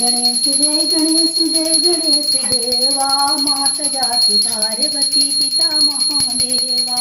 गणेश जय गणेश जय गणेश देवा, माता जाति पार्वती पिता महादेवा।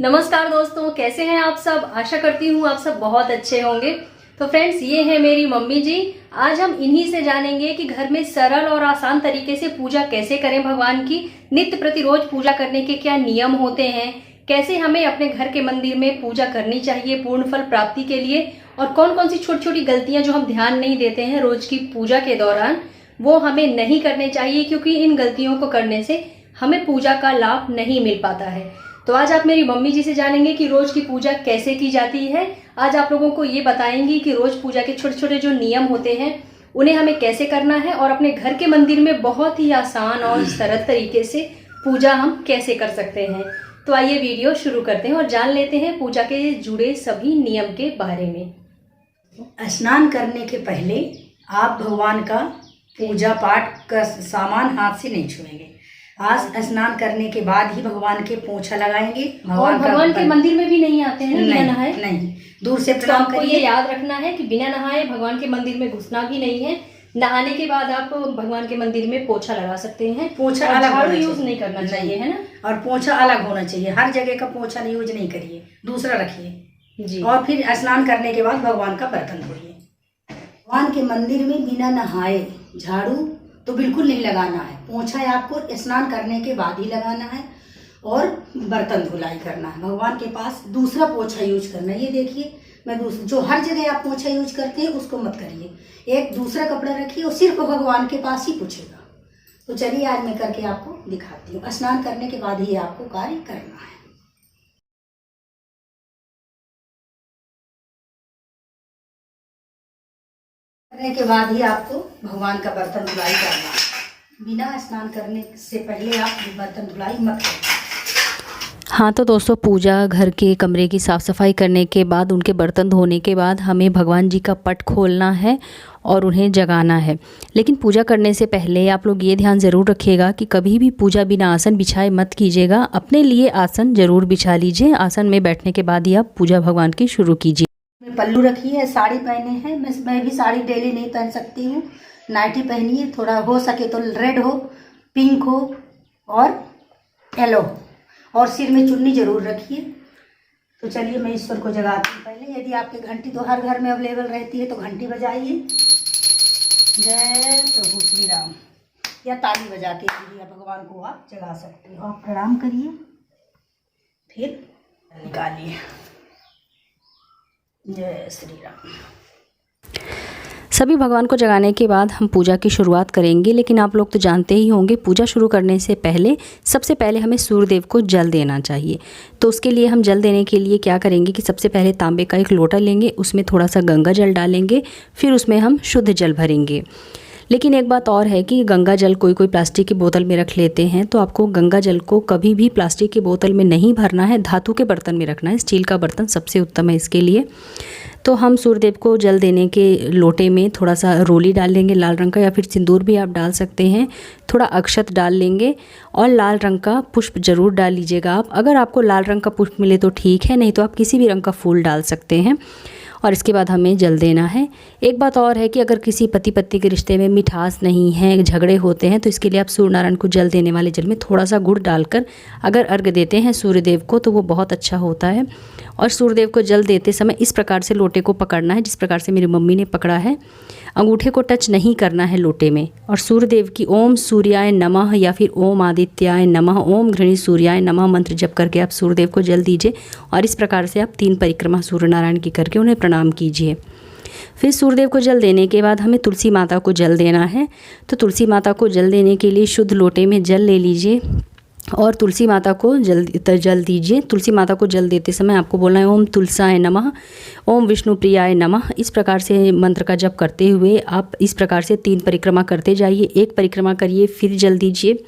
नमस्कार दोस्तों, कैसे हैं आप सब। आशा करती हूँ आप सब बहुत अच्छे होंगे। तो फ्रेंड्स, ये है मेरी मम्मी जी। आज हम इन्हीं से जानेंगे कि घर में सरल और आसान तरीके से पूजा कैसे करें भगवान की। नित्य प्रतिरोज पूजा करने के क्या नियम होते हैं, कैसे हमें अपने घर के मंदिर में पूजा करनी चाहिए पूर्ण फल प्राप्ति के लिए, और कौन कौन सी छोटी छोटी गलतियां जो हम ध्यान नहीं देते हैं रोज की पूजा के दौरान, वो हमें नहीं करने चाहिए, क्योंकि इन गलतियों को करने से हमें पूजा का लाभ नहीं मिल पाता है। तो आज आप मेरी मम्मी जी से जानेंगे कि रोज की पूजा कैसे की जाती है। आज आप लोगों को ये बताएंगी कि रोज पूजा के छोटे छोटे जो नियम होते हैं उन्हें हमें कैसे करना है, और अपने घर के मंदिर में बहुत ही आसान और सरल तरीके से पूजा हम कैसे कर सकते हैं। तो आइए वीडियो शुरू करते हैं और जान लेते हैं पूजा के जुड़े सभी नियम के बारे में। स्नान करने के पहले आप भगवान का पूजा पाठ का सामान हाथ से नहीं छुएंगे। आज स्नान करने के बाद ही भगवान के पोछा लगाएंगे। और भगवान के मंदिर में भी नहीं आते हैं बिना नहाए। नहीं, दूर से तो प्रणाम आपको करिए। ये याद रखना है कि बिना नहाए भगवान के मंदिर में घुसना भी नहीं है। नहाने के बाद आप भगवान के मंदिर में पोछा लगा सकते हैं। पोछा अलग झाड़ू यूज नहीं करना चाहिए, है ना। और पोछा अलग होना चाहिए। हर जगह का पोछा यूज नहीं करिए, दूसरा रखिए जी। और फिर स्नान करने के बाद भगवान का बर्तन धोइए। भगवान के मंदिर में बिना नहाए झाड़ू तो बिल्कुल नहीं लगाना है। पोछा आपको स्नान करने के बाद ही लगाना है और बर्तन धुलाई करना है। भगवान के पास दूसरा पोछा यूज करना है। ये देखिए, मैं जो हर जगह आप पोछा यूज करते हैं उसको मत करिए। एक दूसरा कपड़ा रखिए और सिर्फ भगवान के पास ही पोछेगा। तो चलिए आज मैं करके आपको दिखाती हूँ। स्नान करने के बाद ही आपको कार्य करना है। करने के बाद ही आपको भगवान का बर्तन धुलाई करना है। बिना स्नान करने से पहले आप बर्तन धुलाई मत करें। हाँ, तो दोस्तों, पूजा घर के कमरे की साफ़ सफाई करने के बाद, उनके बर्तन धोने के बाद हमें भगवान जी का पट खोलना है और उन्हें जगाना है। लेकिन पूजा करने से पहले आप लोग ये ध्यान ज़रूर रखिएगा कि कभी भी पूजा बिना आसन बिछाए मत कीजिएगा। अपने लिए आसन ज़रूर बिछा लीजिए। आसन में बैठने के बाद ही आप पूजा भगवान की शुरू कीजिए। पल्लू रखी है, साड़ी पहने हैं। मैं भी साड़ी डेली नहीं पहन सकती हूँ, नाइटी पहनी है। थोड़ा हो सके तो रेड हो, पिंक हो और येलो, और सिर में चुन्नी जरूर रखिए। तो चलिए मैं ईश्वर को जगाती हूँ। पहले यदि आपकी घंटी तो हर घर में अवेलेबल रहती है तो घंटी बजाइए, जय प्रभु श्री राम, या ताली बजा के भी भगवान को आप जगा सकते हो। आप प्रणाम करिए, फिर निकालिए। जय श्री राम। सभी भगवान को जगाने के बाद हम पूजा की शुरुआत करेंगे। लेकिन आप लोग तो जानते ही होंगे, पूजा शुरू करने से पहले सबसे पहले हमें सूर्यदेव को जल देना चाहिए। तो उसके लिए हम जल देने के लिए क्या करेंगे कि सबसे पहले तांबे का एक लोटा लेंगे, उसमें थोड़ा सा गंगा जल डालेंगे, फिर उसमें हम शुद्ध जल भरेंगे। लेकिन एक बात और है कि गंगा जल कोई प्लास्टिक की बोतल में रख लेते हैं, तो आपको गंगा जल को कभी भी प्लास्टिक की बोतल में नहीं भरना है, धातु के बर्तन में रखना है। स्टील का बर्तन सबसे उत्तम है इसके लिए। तो हम सूर्यदेव को जल देने के लोटे में थोड़ा सा रोली डाल लेंगे लाल रंग का, या फिर सिंदूर भी आप डाल सकते हैं। थोड़ा अक्षत डाल लेंगे और लाल रंग का पुष्प जरूर डाल लीजिएगा आप। अगर आपको लाल रंग का पुष्प मिले तो ठीक है, नहीं तो आप किसी भी रंग का फूल डाल सकते हैं। और इसके बाद हमें जल देना है। एक बात और है कि अगर किसी पति पत्नी के रिश्ते में मिठास नहीं है, झगड़े होते हैं, तो इसके लिए आप सूर्य नारायण को जल देने वाले जल में थोड़ा सा गुड़ डालकर अगर अर्घ देते हैं सूर्यदेव को तो वो बहुत अच्छा होता है। और सूर्यदेव को जल देते समय इस प्रकार से लोटे को पकड़ना है जिस प्रकार से मेरी मम्मी ने पकड़ा है। अंगूठे को टच नहीं करना है लोटे में। और सूर्यदेव की ओम सूर्याय नमः या फिर ओम आदित्याय नमः, ओम घृणी सूर्याय नमः मंत्र जप करके आप सूर्यदेव को जल दीजिए। और इस प्रकार से आप 3 परिक्रमा सूर्य नारायण की करके उन्हें प्रणाम कीजिए। फिर सूर्यदेव को जल देने के बाद हमें तुलसी माता को जल देना है। तो तुलसी माता को जल देने के लिए शुद्ध लोटे में जल ले लीजिए और तुलसी माता को जल दीजिए। तुलसी माता को जल देते समय आपको बोलना है ओम तुलसाय नमः, ओम विष्णु प्रियाय नमः। इस प्रकार से मंत्र का जप करते हुए आप इस प्रकार से 3 परिक्रमा करते जाइए। एक परिक्रमा करिए, फिर जल दीजिए,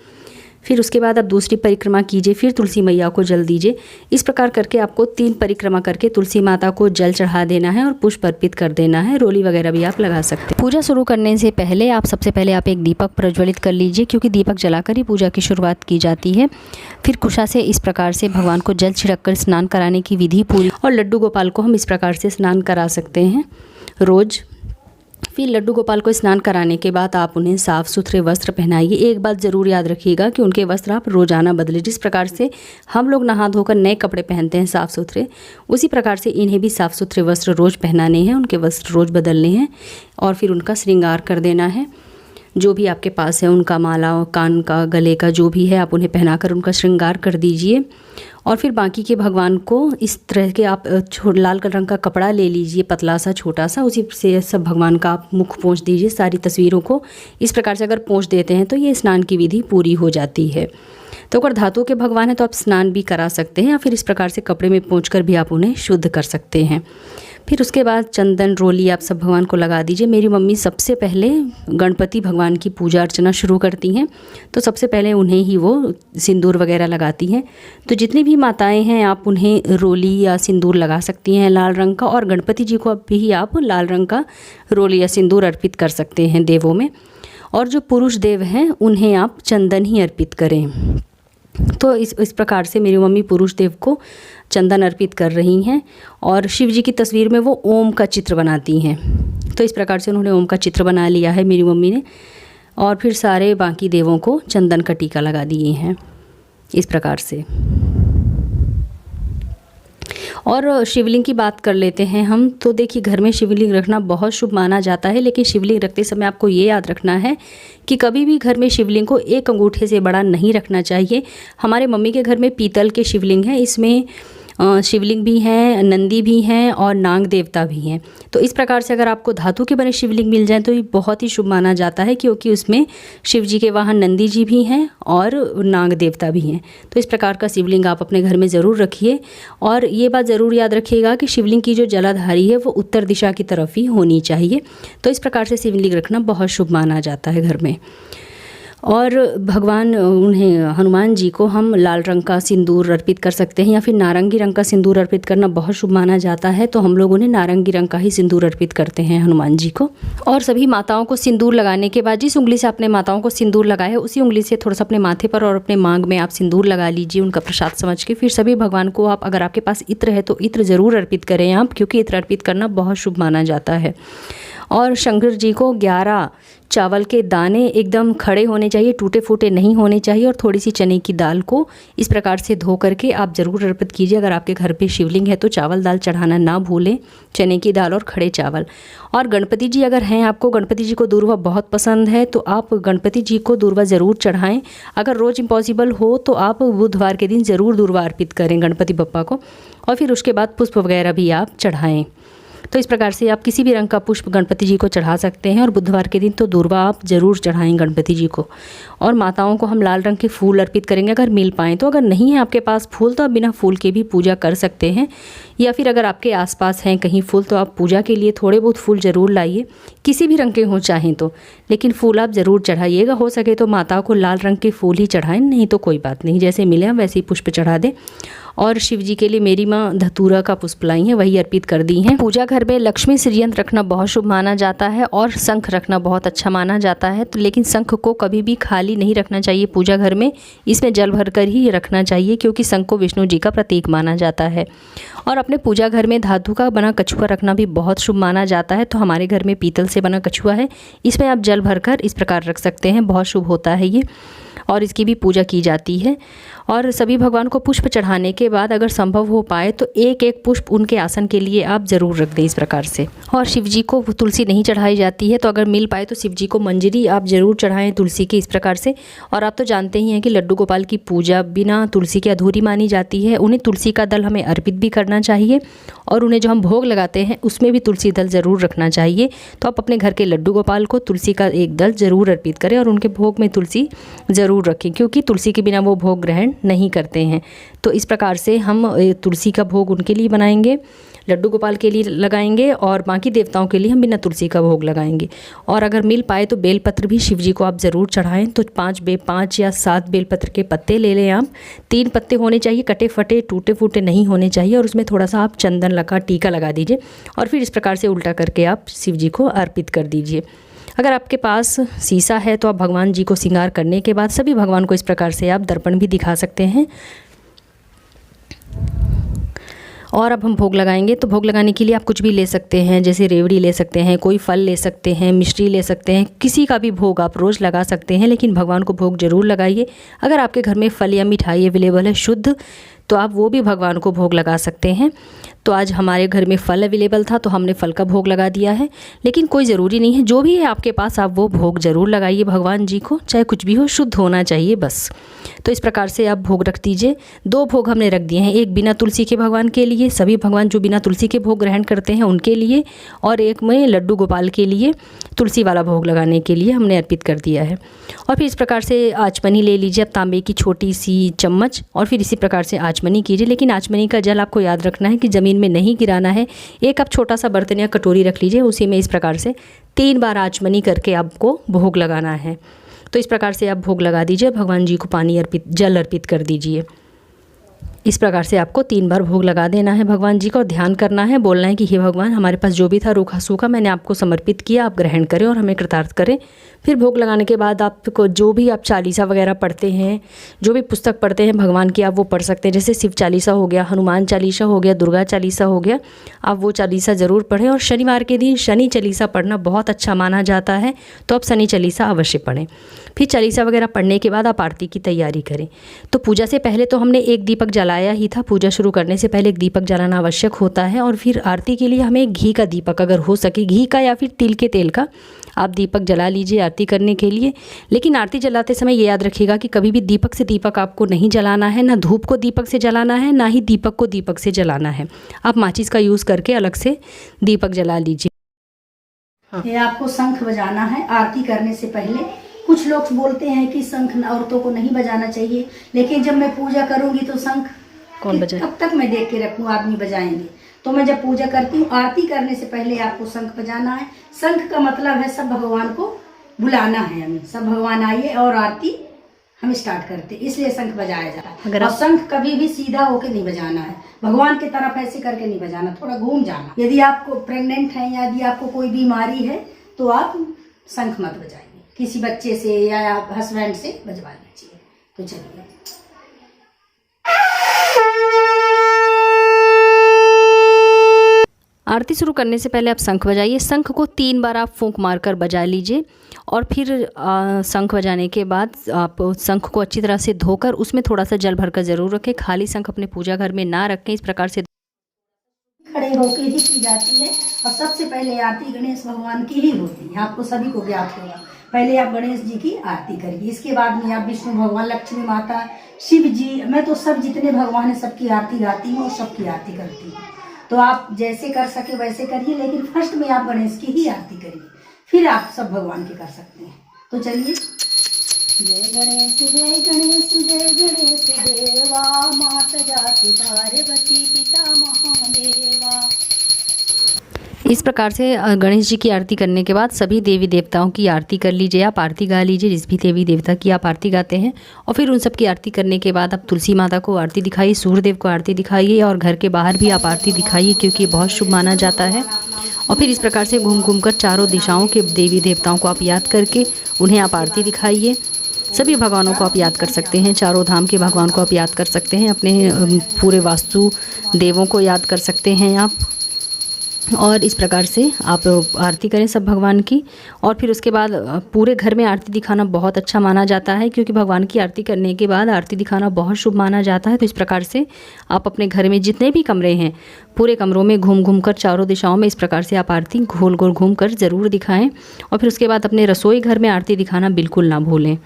फिर उसके बाद आप दूसरी परिक्रमा कीजिए, फिर तुलसी मैया को जल दीजिए। इस प्रकार करके आपको 3 परिक्रमा करके तुलसी माता को जल चढ़ा देना है और पुष्प अर्पित कर देना है। रोली वगैरह भी आप लगा सकते हैं। पूजा शुरू करने से पहले सबसे पहले आप एक दीपक प्रज्वलित कर लीजिए, क्योंकि दीपक जलाकर ही पूजा की शुरुआत की जाती है। फिर कुशा से इस प्रकार से भगवान को जल छिड़क कर स्नान कराने की विधि पूरी। और लड्डू गोपाल को हम इस प्रकार से स्नान करा सकते हैं रोज़। फिर लड्डू गोपाल को स्नान कराने के बाद आप उन्हें साफ़ सुथरे वस्त्र पहनाइए। एक बात ज़रूर याद रखिएगा कि उनके वस्त्र आप रोज़ाना बदलें। जिस प्रकार से हम लोग नहा धोकर नए कपड़े पहनते हैं साफ़ सुथरे, उसी प्रकार से इन्हें भी साफ़ सुथरे वस्त्र रोज़ पहनाने हैं, उनके वस्त्र रोज़ बदलने हैं और फिर उनका श्रृंगार कर देना है। जो भी आपके पास है उनका माला, कान का, गले का जो भी है आप उन्हें पहनाकर उनका श्रृंगार कर दीजिए। और फिर बाकी के भगवान को इस तरह के आप लाल रंग का कपड़ा ले लीजिए, पतला सा छोटा सा, उसी से सब भगवान का आप मुख पोंछ दीजिए सारी तस्वीरों को। इस प्रकार से अगर पोंछ देते हैं तो ये स्नान की विधि पूरी हो जाती है। तो अगर धातु के भगवान हैं तो आप स्नान भी करा सकते हैं या फिर इस प्रकार से कपड़े में पोंछकर भी आप उन्हें शुद्ध कर सकते हैं। फिर उसके बाद चंदन रोली आप सब भगवान को लगा दीजिए। मेरी मम्मी सबसे पहले गणपति भगवान की पूजा अर्चना शुरू करती हैं, तो सबसे पहले उन्हें ही वो सिंदूर वगैरह लगाती हैं। तो जितनी भी माताएं हैं आप उन्हें रोली या सिंदूर लगा सकती हैं लाल रंग का, और गणपति जी को भी आप लाल रंग का रोली या सिंदूर अर्पित कर सकते हैं देवों में। और जो पुरुष देव हैं उन्हें आप चंदन ही अर्पित करें। तो इस प्रकार से मेरी मम्मी पुरुष देव को चंदन अर्पित कर रही हैं और शिव जी की तस्वीर में वो ओम का चित्र बनाती हैं। तो इस प्रकार से उन्होंने ओम का चित्र बना लिया है मेरी मम्मी ने, और फिर सारे बाकी देवों को चंदन का टीका लगा दिए हैं इस प्रकार से। और शिवलिंग की बात कर लेते हैं हम। तो देखिए, घर में शिवलिंग रखना बहुत शुभ माना जाता है, लेकिन शिवलिंग रखते समय आपको ये याद रखना है कि कभी भी घर में शिवलिंग को एक अंगूठे से बड़ा नहीं रखना चाहिए। हमारे मम्मी के घर में पीतल के शिवलिंग है, इसमें शिवलिंग भी हैं, नंदी भी हैं और नाग देवता भी हैं। तो इस प्रकार से अगर आपको धातु के बने शिवलिंग मिल जाए तो ये बहुत ही शुभ माना जाता है, क्योंकि उसमें शिव जी के वाहन नंदी जी भी हैं और नाग देवता भी हैं। तो इस प्रकार का शिवलिंग आप अपने घर में ज़रूर रखिए। और ये बात ज़रूर याद रखिएगा कि शिवलिंग की जो जलाधारी है वो उत्तर दिशा की तरफ ही होनी चाहिए। तो इस प्रकार से शिवलिंग रखना बहुत शुभ माना जाता है घर में। और भगवान उन्हें हनुमान जी को हम लाल रंग का सिंदूर अर्पित कर सकते हैं या फिर नारंगी रंग का सिंदूर अर्पित करना बहुत शुभ माना जाता है। तो हम लोग उन्हें नारंगी रंग का ही सिंदूर अर्पित करते हैं हनुमान जी को। और सभी माताओं को सिंदूर लगाने के बाद जिस उंगली से आपने माताओं को सिंदूर लगाया है उसी उंगली से थोड़ा सा अपने माथे पर और अपने मांग में आप सिंदूर लगा लीजिए उनका प्रसाद समझ के। फिर सभी भगवान को आप, अगर आपके पास इत्र है तो इत्र ज़रूर अर्पित करें आप, क्योंकि इत्र अर्पित करना बहुत शुभ माना जाता है। और शंकर जी को 11 चावल के दाने एकदम खड़े होने चाहिए, टूटे फूटे नहीं होने चाहिए, और थोड़ी सी चने की दाल को इस प्रकार से धो करके आप ज़रूर अर्पित कीजिए। अगर आपके घर पे शिवलिंग है तो चावल दाल चढ़ाना ना भूलें, चने की दाल और खड़े चावल। और गणपति जी अगर हैं, आपको गणपति जी को दूर्वा बहुत पसंद है तो आप गणपति जी को दूर्वा ज़रूर चढ़ाएं। अगर रोज़ इम्पॉसिबल हो तो आप बुधवार के दिन ज़रूर दूर्वा अर्पित करें गणपति बप्पा को, और फिर उसके बाद पुष्प वगैरह भी आप चढ़ाएँ। तो इस प्रकार से आप किसी भी रंग का पुष्प गणपति जी को चढ़ा सकते हैं, और बुधवार के दिन तो दूर्वा आप ज़रूर चढ़ाएं गणपति जी को। और माताओं को हम लाल रंग के फूल अर्पित करेंगे अगर मिल पाएँ तो। अगर नहीं है आपके पास फूल तो आप बिना फूल के भी पूजा कर सकते हैं, या फिर अगर आपके आसपास हैं कहीं फूल तो आप पूजा के लिए थोड़े बहुत फूल ज़रूर लाइए, किसी भी रंग के हों चाहें तो, लेकिन फूल आप ज़रूर चढ़ाइएगा। हो सके तो माताओं को लाल रंग के फूल ही चढ़ाएं, नहीं तो कोई बात नहीं, जैसे मिले वैसे ही पुष्प चढ़ा दें। और शिव जी के लिए मेरी माँ धतूरा का पुष्प लाई हैं, वही अर्पित कर दी हैं। पूजा घर में लक्ष्मी श्रीयंत्र रखना बहुत शुभ माना जाता है और शंख रखना बहुत अच्छा माना जाता है। तो लेकिन शंख को कभी भी खाली नहीं रखना चाहिए पूजा घर में, इसमें जल भर कर ही रखना चाहिए, क्योंकि शंख को विष्णु जी का प्रतीक माना जाता है। और अपने पूजा घर में धातु का बना कछुआ रखना भी बहुत शुभ माना जाता है। तो हमारे घर में पीतल से बना कछुआ है, इसमें आप जल भरकर इस प्रकार रख सकते हैं, बहुत शुभ होता है ये, और इसकी भी पूजा की जाती है। और सभी भगवान को पुष्प चढ़ाने के बाद अगर संभव हो पाए तो एक एक पुष्प उनके आसन के लिए आप ज़रूर रख दें इस प्रकार से। और शिव जी को तुलसी नहीं चढ़ाई जाती है, तो अगर मिल पाए तो शिव जी को मंजरी आप ज़रूर चढ़ाएं तुलसी की, इस प्रकार से। और आप तो जानते ही हैं कि लड्डू गोपाल की पूजा बिना तुलसी के अधूरी मानी जाती है। उन्हें तुलसी का दल हमें अर्पित भी करना चाहिए, और उन्हें जो हम भोग लगाते हैं उसमें भी तुलसी दल ज़रूर रखना चाहिए। तो आप अपने घर के लड्डू गोपाल को तुलसी का एक दल ज़रूर अर्पित करें और उनके भोग में तुलसी ज़रूर रखें, क्योंकि तुलसी के बिना वो भोग ग्रहण नहीं करते हैं। तो इस प्रकार से हम तुलसी का भोग उनके लिए बनाएंगे, लड्डू गोपाल के लिए लगाएंगे, और बाकी देवताओं के लिए हम बिना तुलसी का भोग लगाएंगे। और अगर मिल पाए तो बेलपत्र भी शिव जी को आप ज़रूर चढ़ाएं। तो 5 या 7 बेलपत्र के पत्ते ले लें आप। 3 पत्ते होने चाहिए, कटे फटे टूटे फूटे नहीं होने चाहिए, और उसमें थोड़ा सा आप चंदन लगा टीका लगा दीजिए, और फिर इस प्रकार से उल्टा करके आप शिव जी को अर्पित कर दीजिए। अगर आपके पास शीशा है तो आप भगवान जी को श्रृंगार करने के बाद सभी भगवान को इस प्रकार से आप दर्पण भी दिखा सकते हैं। और अब हम भोग लगाएंगे। तो भोग लगाने के लिए आप कुछ भी ले सकते हैं, जैसे रेवड़ी ले सकते हैं, कोई फल ले सकते हैं, मिश्री ले सकते हैं, किसी का भी भोग आप रोज़ लगा सकते हैं, लेकिन भगवान को भोग ज़रूर लगाइए। अगर आपके घर में फल या मिठाई अवेलेबल है शुद्ध, तो आप वो भी भगवान को भोग लगा सकते हैं। तो आज हमारे घर में फल अवेलेबल था तो हमने फल का भोग लगा दिया है, लेकिन कोई ज़रूरी नहीं है, जो भी है आपके पास आप वो भोग ज़रूर लगाइए भगवान जी को, चाहे कुछ भी हो, शुद्ध होना चाहिए बस। तो इस प्रकार से आप भोग रख दीजिए। 2 भोग हमने रख दिए हैं, एक बिना तुलसी के भगवान के लिए, सभी भगवान जो बिना तुलसी के भोग ग्रहण करते हैं उनके लिए, और एक में लड्डू गोपाल के लिए तुलसी वाला भोग लगाने के लिए हमने अर्पित कर दिया है। और फिर इस प्रकार से आचमनी ले लीजिए आप, तांबे की छोटी सी चम्मच, और फिर इसी प्रकार से आचमनी कीजिए। लेकिन आचमनी का जल आपको याद रखना है कि ज़मीन में नहीं गिराना है। एक आप छोटा सा बर्तन या कटोरी रख लीजिए, उसी में इस प्रकार से 3 बार आचमनी करके आपको भोग लगाना है। तो इस प्रकार से आप भोग लगा दीजिए, भगवान जी को पानी अर्पित, जल अर्पित कर दीजिए। इस प्रकार से आपको 3 बार भोग लगा देना है भगवान जी का, और ध्यान करना है, बोलना है कि हे भगवान, हमारे पास जो भी था रूखा सूखा मैंने आपको समर्पित किया, आप ग्रहण करें और हमें कृतार्थ करें। फिर भोग लगाने के बाद आपको जो भी आप चालीसा वगैरह पढ़ते हैं, जो भी पुस्तक पढ़ते हैं भगवान की, आप वो पढ़ सकते हैं। जैसे शिव चालीसा हो गया, हनुमान चालीसा हो गया, दुर्गा चालीसा हो गया, आप वो चालीसा ज़रूर पढ़ें। और शनिवार के दिन शनि चालीसा पढ़ना बहुत अच्छा माना जाता है, तो आप शनि चालीसा अवश्य पढ़ें। फिर चालीसा वगैरह पढ़ने के बाद आप आरती की तैयारी करें। तो पूजा से पहले तो हमने एक दीपक जलाया ही था, पूजा शुरू करने से पहले एक दीपक जलाना आवश्यक होता है। और फिर आरती के लिए हमें घी का दीपक, अगर हो सके घी का या फिर तिल के तेल का, आप दीपक जला लीजिए आरती करने के लिए। लेकिन आरती जलाते समय ये याद रखिएगा कि कभी भी दीपक से दीपक आपको नहीं जलाना है, ना धूप को दीपक से जलाना है, ना ही दीपक को दीपक से जलाना है। आप माचिस का यूज़ करके अलग से दीपक जला लीजिए। ये आपको शंख बजाना है आरती करने से पहले। कुछ लोग बोलते हैं कि शंख औरतों को नहीं बजाना चाहिए, लेकिन जब मैं पूजा करूंगी तो शंख कौन बजाए? कब तक मैं देख के रखूँ, आदमी बजाएंगे। तो मैं जब पूजा करती हूँ, आरती करने से पहले आपको शंख बजाना है। शंख का मतलब है सब भगवान को बुलाना है, हमें सब भगवान आइए, और आरती हम स्टार्ट करते, इसलिए शंख बजाया जाता है। और शंख कभी भी सीधा होके नहीं बजाना है, भगवान की तरफ ऐसे करके नहीं बजाना, थोड़ा घूम जाना। यदि आपको प्रेग्नेंट है या यदि आपको कोई बीमारी है तो आप शंख मत बजाइए, किसी बच्चे से या हस्बैंड से बजवा लीजिए। तो चलिए, आरती शुरू करने से पहले आप शंख बजाइए। शंख को 3 बार आप फूंक मारकर बजा लीजिए, और फिर शंख बजाने के बाद आप शंख को अच्छी तरह से धोकर उसमें थोड़ा सा जल भरकर ज़रूर रखें। खाली शंख अपने पूजा घर में ना रखें। इस प्रकार से खड़े होकर ही की जाती है, और सबसे पहले आरती गणेश भगवान की ही होती है, आपको सभी को ज्ञात होगा। पहले आप गणेश जी की आरती करिए, इसके बाद में आप विष्णु भगवान, लक्ष्मी माता, शिव जी, मैं तो सब जितने भगवान हैं सबकी आरती गाती हूँ और सबकी आरती करती हूँ। तो आप जैसे कर सके वैसे करिए, लेकिन फर्स्ट में आप गणेश की ही आरती करिए, फिर आप सब भगवान की कर सकते हैं। तो चलिए, जय गणेश जय गणेश जय गणेश देवा, माता जाति पार्वती पिता महादेवा। इस प्रकार से गणेश जी की आरती करने के बाद सभी देवी देवताओं की आरती कर लीजिए, आप आरती गा लीजिए, जिस भी देवी देवता की आप आरती गाते हैं। और फिर उन सब की आरती करने के बाद आप तुलसी माता को आरती दिखाइए, सूर्यदेव को आरती दिखाइए, और घर के बाहर भी आप आरती दिखाइए, क्योंकि ये बहुत शुभ माना जाता है। और फिर इस प्रकार से घूम घूम कर चारों दिशाओं के देवी देवताओं को आप याद करके उन्हें आप आरती दिखाइए। सभी भगवानों को आप याद कर सकते हैं, चारों धाम के भगवान को आप याद कर सकते हैं, अपने पूरे वास्तु देवों को याद कर सकते हैं आप। और इस प्रकार से आप आरती करें सब भगवान की। और फिर उसके बाद पूरे घर में आरती दिखाना बहुत अच्छा माना जाता है, क्योंकि भगवान की आरती करने के बाद आरती दिखाना बहुत शुभ माना जाता है। तो इस प्रकार से आप अपने घर में जितने भी कमरे हैं, पूरे कमरों में घूम घूम कर चारों दिशाओं में इस प्रकार से आप आरती गोल गोल घूम कर ज़रूर दिखाएं। और फिर उसके बाद अपने रसोई घर में आरती दिखाना बिल्कुल ना भूलें।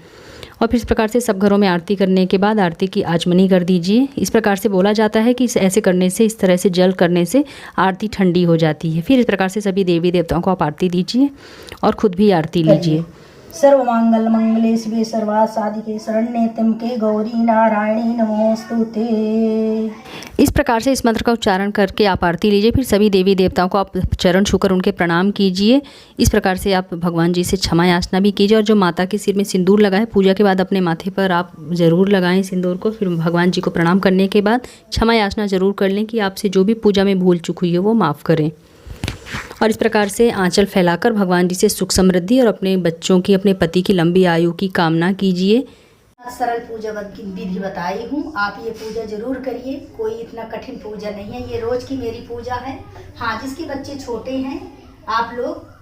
और फिर इस प्रकार से सब घरों में आरती करने के बाद आरती की आचमनी कर दीजिए। इस प्रकार से बोला जाता है कि ऐसे करने से, इस तरह से जल करने से आरती ठंडी हो जाती है। फिर इस प्रकार से सभी देवी देवताओं को आप आरती दीजिए और खुद भी आरती लीजिए। सर्वमंगल मंगले शिवे सर्वार्थ साधिके शरण्ये त्र्यंबके गौरी नारायणी नमोस्तुते। इस प्रकार से इस मंत्र का उच्चारण करके आप आरती लीजिए। फिर सभी देवी देवताओं को आप चरण छूकर उनके प्रणाम कीजिए। इस प्रकार से आप भगवान जी से क्षमा याचना भी कीजिए। और जो माता के सिर में सिंदूर लगाए, पूजा के बाद अपने माथे पर आप ज़रूर लगाएं सिंदूर को। फिर भगवान जी को प्रणाम करने के बाद क्षमा याचना ज़रूर कर लें कि आपसे जो भी पूजा में भूल चूक हुई है वो माफ़ करें। और इस प्रकार से आंचल फैलाकर भगवान जी से सुख समृद्धि और अपने बच्चों की, अपने पति की लंबी आयु की कामना कीजिए। सरल पूजा की विधि बताई हूँ, आप ये पूजा जरूर करिए। कोई इतना कठिन पूजा नहीं है, ये रोज की मेरी पूजा है। हाँ, जिसके बच्चे छोटे हैं आप लोग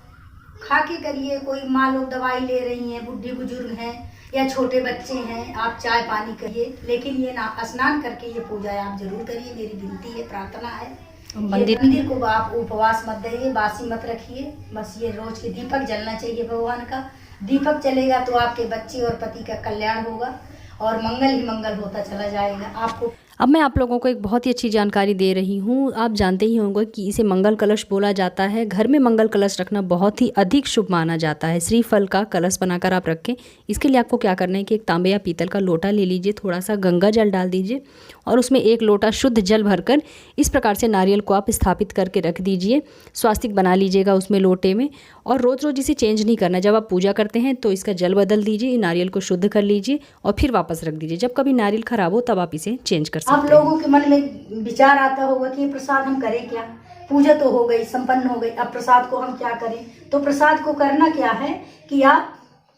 खा के करिए। कोई माँ लोग दवाई ले रही हैं, बुढ़ी बुजुर्ग हैं या छोटे बच्चे हैं, आप चाय पानी करिए, लेकिन ये ना स्नान करके ये पूजा आप जरूर करिए। मेरी विनती है, प्रार्थना है। मंदिर को आप उपवास मत रहिए, बासी मत रखिए। बस ये रोज के दीपक जलना चाहिए भगवान का। दीपक चलेगा तो आपके बच्चे और पति का कल्याण होगा और मंगल ही मंगल होता चला जाएगा आपको। अब मैं आप लोगों को एक बहुत ही अच्छी जानकारी दे रही हूँ। आप जानते ही होंगे कि इसे मंगल कलश बोला जाता है। घर में मंगल कलश रखना बहुत ही अधिक शुभ माना जाता है। श्रीफल का कलश बनाकर आप रखें। इसके लिए आपको क्या करना है कि एक तांबे या पीतल का लोटा ले लीजिए, थोड़ा सा गंगा जल डाल दीजिए और उसमें 1 लोटा शुद्ध जल भरकर इस प्रकार से नारियल को आप स्थापित करके रख दीजिए। स्वास्तिक बना लीजिएगा उसमें लोटे में, और रोज़ रोज़ इसे चेंज नहीं करना। जब आप पूजा करते हैं तो इसका जल बदल दीजिए, नारियल को शुद्ध कर लीजिए और फिर वापस रख दीजिए। जब कभी नारियल खराब हो तब आप इसे चेंज कर सकते हैं। आप लोगों के मन में विचार आता होगा कि ये प्रसाद हम करें क्या, पूजा तो हो गई, संपन्न हो गई, अब प्रसाद को हम क्या करें। तो प्रसाद को करना क्या है कि आप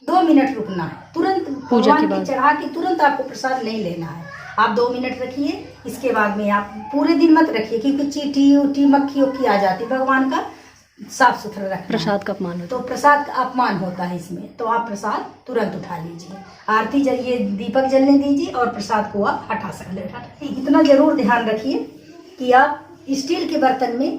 2 मिनट रुकना है, तुरंत पूजा के भगवान के चढ़ा के तुरंत आपको प्रसाद नहीं लेना है। आप 2 मिनट रखिए, इसके बाद में आप पूरे दिन मत रखिए, क्योंकि चींटी उटी मक्खी उक्खी आ जाती। भगवान का साफ सुथरा रखना, प्रसाद का अपमान होता है, तो प्रसाद का अपमान होता है इसमें। तो आप प्रसाद तुरंत उठा लीजिए, आरती जलिए, दीपक जलने दीजिए और प्रसाद को आप हटा सकते। इतना जरूर ध्यान रखिए कि आप स्टील के बर्तन में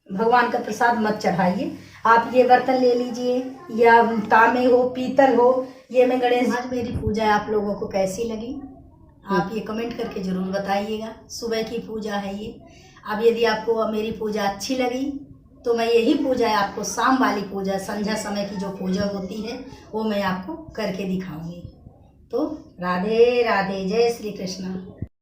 भगवान का प्रसाद मत चढ़ाइए। आप ये बर्तन ले लीजिए, या तांबे हो, पीतल हो। ये मैं गणेश, आज मेरी पूजा आप लोगों को कैसी लगी आप ये कमेंट करके जरूर बताइएगा। सुबह की पूजा है ये। अब यदि आपको मेरी पूजा अच्छी लगी तो मैं यही पूजा आपको, शाम वाली पूजा, संध्या समय की जो पूजा होती है वो मैं आपको करके दिखाऊंगी। तो राधे राधे, जय श्री कृष्ण।